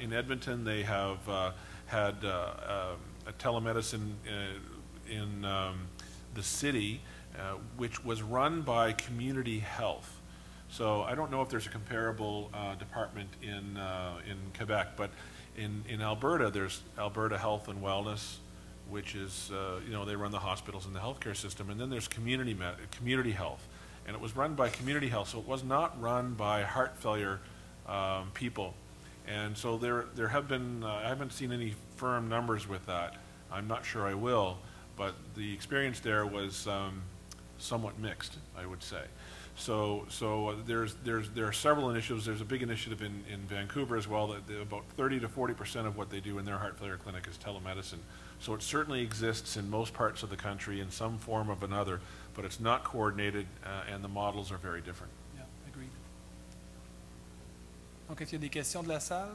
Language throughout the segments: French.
In Edmonton, they have had a telemedicine in the city, which was run by Community Health. So I don't know if there's a comparable department in Quebec, but in Alberta, there's Alberta Health and Wellness, which is, they run the hospitals and the healthcare system, and then there's community health. And it was run by Community Health, so it was not run by heart failure people. And so there have been, I haven't seen any firm numbers with that. I'm not sure I will, but the experience there was somewhat mixed, I would say. So there are several initiatives. There's a big initiative in Vancouver as well, that about 30 to 40% of what they do in their heart failure clinic is telemedicine. So it certainly exists in most parts of the country in some form or another, but it's not coordinated and the models are very different. Yeah, agreed. Donc, est-ce qu'il y a des questions de la salle?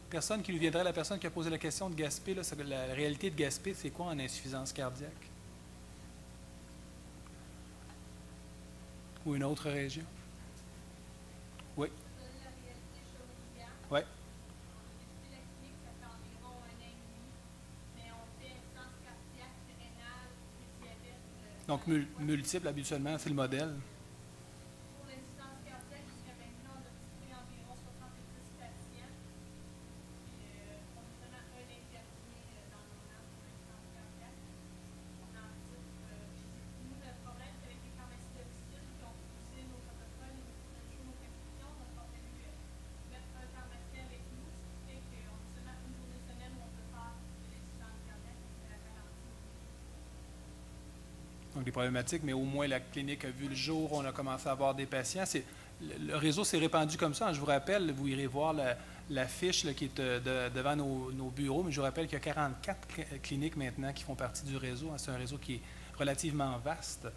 Personne qui lui viendrait, la personne qui a posé la question de Gaspé, là, la réalité de Gaspé, c'est quoi en insuffisance cardiaque? Ou une autre région? Oui. Oui. Donc, multiple, habituellement, c'est le modèle. Pour l'insuffisance cardiaque, jusqu'à maintenant, on a distribué environ 70 patients. On a seulement un infirmier dans nos rangs pour l'insuffisance cardiaque. On anticipe. Nous, le problème, c'est avec les pharmacies d'officine qui ont poussé nos protocoles et nos prescriptions. Donc, on a dû mettre un pharmacien avec nous, ce qui fait qu'on a seulement une journée semaine où on peut faire de l'insuffisance cardiaque et la garantie. Donc, des problématiques, mais au moins la clinique a vu le jour, on a commencé à avoir des patients. Le réseau s'est répandu comme ça. Je vous rappelle, vous irez voir la fiche là, qui est devant nos bureaux, mais je vous rappelle qu'il y a 44 cliniques maintenant qui font partie du réseau. C'est un réseau qui est relativement vaste.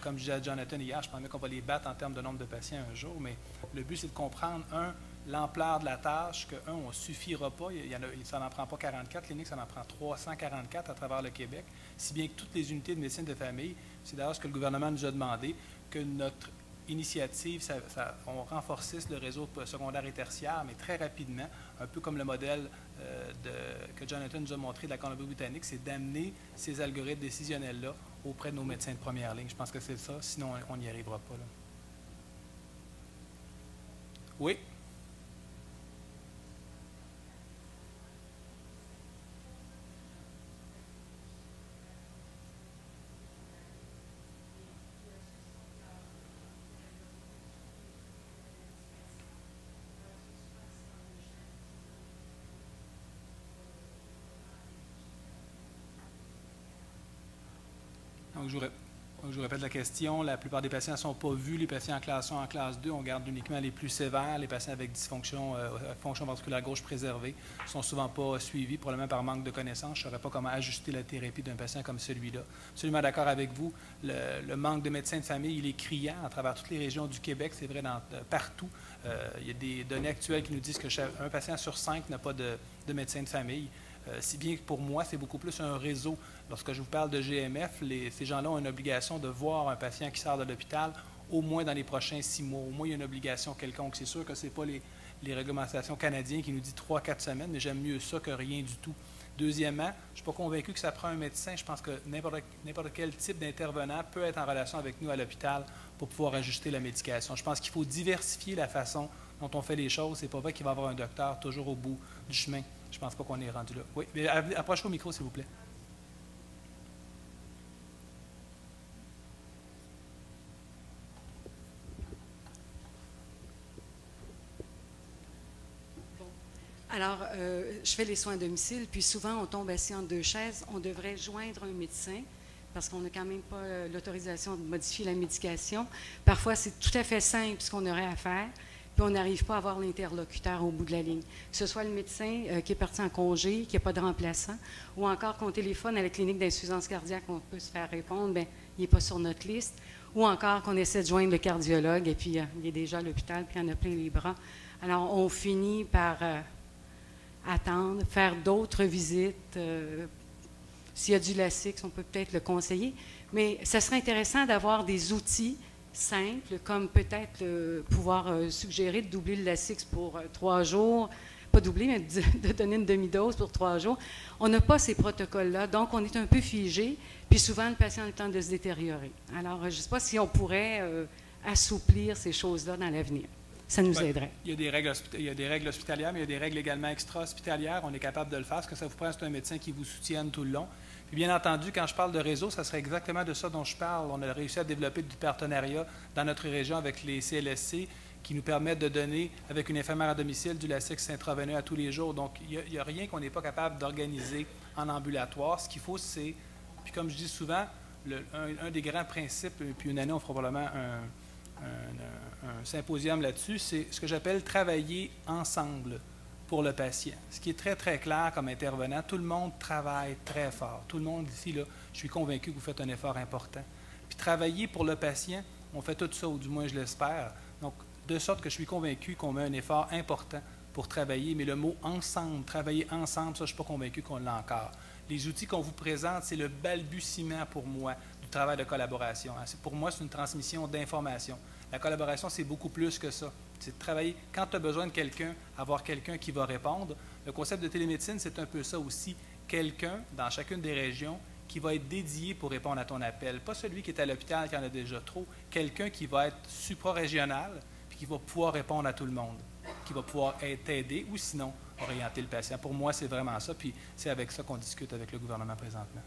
Comme je disais à Jonathan hier, je pensais qu'on va les battre en termes de nombre de patients un jour, mais le but, c'est de comprendre, l'ampleur de la tâche, on ne suffira pas. Ça n'en prend pas 44 cliniques, ça en prend 344 à travers le Québec, si bien que toutes les unités de médecine de famille, c'est d'ailleurs ce que le gouvernement nous a demandé, que notre initiative, on renforcisse le réseau secondaire et tertiaire, mais très rapidement, un peu comme le modèle que Jonathan nous a montré de la Colombie-Britannique, c'est d'amener ces algorithmes décisionnels-là auprès de nos médecins de première ligne. Je pense que c'est ça, sinon on n'y arrivera pas. Là. Oui? Donc, je vous répète la question. La plupart des patients ne sont pas vus. Les patients en classe 1, en classe 2, on garde uniquement les plus sévères. Les patients avec dysfonction, fonction ventriculaire gauche préservée ne sont souvent pas suivis, probablement par manque de connaissances. Je ne saurais pas comment ajuster la thérapie d'un patient comme celui-là. Absolument d'accord avec vous. Le manque de médecins de famille, il est criant à travers toutes les régions du Québec. C'est vrai partout. Il y a des données actuelles qui nous disent qu'un patient sur 5 n'a pas de médecin de famille. Si bien que pour moi, c'est beaucoup plus un réseau. Lorsque je vous parle de GMF, ces gens-là ont une obligation de voir un patient qui sort de l'hôpital au moins dans les prochains 6 mois. Au moins, il y a une obligation quelconque. C'est sûr que ce n'est pas les réglementations canadiennes qui nous disent 3-4 semaines, mais j'aime mieux ça que rien du tout. Deuxièmement, je ne suis pas convaincu que ça prend un médecin. Je pense que n'importe quel type d'intervenant peut être en relation avec nous à l'hôpital pour pouvoir ajuster la médication. Je pense qu'il faut diversifier la façon dont on fait les choses. Ce n'est pas vrai qu'il va y avoir un docteur toujours au bout du chemin. Je ne pense pas qu'on est rendu là. Oui, mais approchez au micro, s'il vous plaît. Alors, je fais les soins à domicile, puis souvent, on tombe assis entre deux chaises. On devrait joindre un médecin, parce qu'on n'a quand même pas l'autorisation de modifier la médication. Parfois, c'est tout à fait simple ce qu'on aurait à faire, puis on n'arrive pas à avoir l'interlocuteur au bout de la ligne. Que ce soit le médecin qui est parti en congé, qui n'a pas de remplaçant, ou encore qu'on téléphone à la clinique d'insuffisance cardiaque, on peut se faire répondre, bien, il n'est pas sur notre liste, ou encore qu'on essaie de joindre le cardiologue, et puis il est déjà à l'hôpital, puis il en a plein les bras. Alors, on finit par attendre, faire d'autres visites. S'il y a du Lasix, on peut peut-être le conseiller. Mais ça serait intéressant d'avoir des outils simples, comme peut-être pouvoir suggérer de doubler le Lasix pour 3 jours, pas doubler, mais de donner une demi-dose pour 3 jours. On n'a pas ces protocoles-là, donc on est un peu figé, puis souvent le patient a le temps de se détériorer. Alors, je ne sais pas si on pourrait assouplir ces choses-là dans l'avenir. Ça nous aiderait. Il y a des règles hospitalières, mais il y a des règles également extra-hospitalières. On est capable de le faire. Ce que ça vous prend, c'est un médecin qui vous soutienne tout le long. Puis bien entendu, quand je parle de réseau, ça serait exactement de ça dont je parle. On a réussi à développer du partenariat dans notre région avec les CLSC qui nous permettent de donner, avec une infirmière à domicile, du Lasix intraveineux à tous les jours. Donc, il n'y a rien qu'on n'est pas capable d'organiser en ambulatoire. Ce qu'il faut, c'est, puis comme je dis souvent, un des grands principes, puis une année, on fera probablement un symposium là-dessus, c'est ce que j'appelle travailler ensemble pour le patient. Ce qui est très, très clair comme intervenant, tout le monde travaille très fort. Tout le monde ici, là, je suis convaincu que vous faites un effort important. Puis travailler pour le patient, on fait tout ça, ou du moins je l'espère. Donc, de sorte que je suis convaincu qu'on met un effort important pour travailler, mais le mot « ensemble », travailler ensemble, ça, je ne suis pas convaincu qu'on l'a encore. Les outils qu'on vous présente, c'est le balbutiement pour moi du travail de collaboration. Pour moi, c'est une transmission d'informations. La collaboration, c'est beaucoup plus que ça. C'est de travailler, quand tu as besoin de quelqu'un, avoir quelqu'un qui va répondre. Le concept de télémédecine, c'est un peu ça aussi. Quelqu'un, dans chacune des régions, qui va être dédié pour répondre à ton appel. Pas celui qui est à l'hôpital, qui en a déjà trop. Quelqu'un qui va être suprarégional, puis qui va pouvoir répondre à tout le monde, qui va pouvoir t'aider ou sinon orienter le patient. Pour moi, c'est vraiment ça, puis c'est avec ça qu'on discute avec le gouvernement présentement.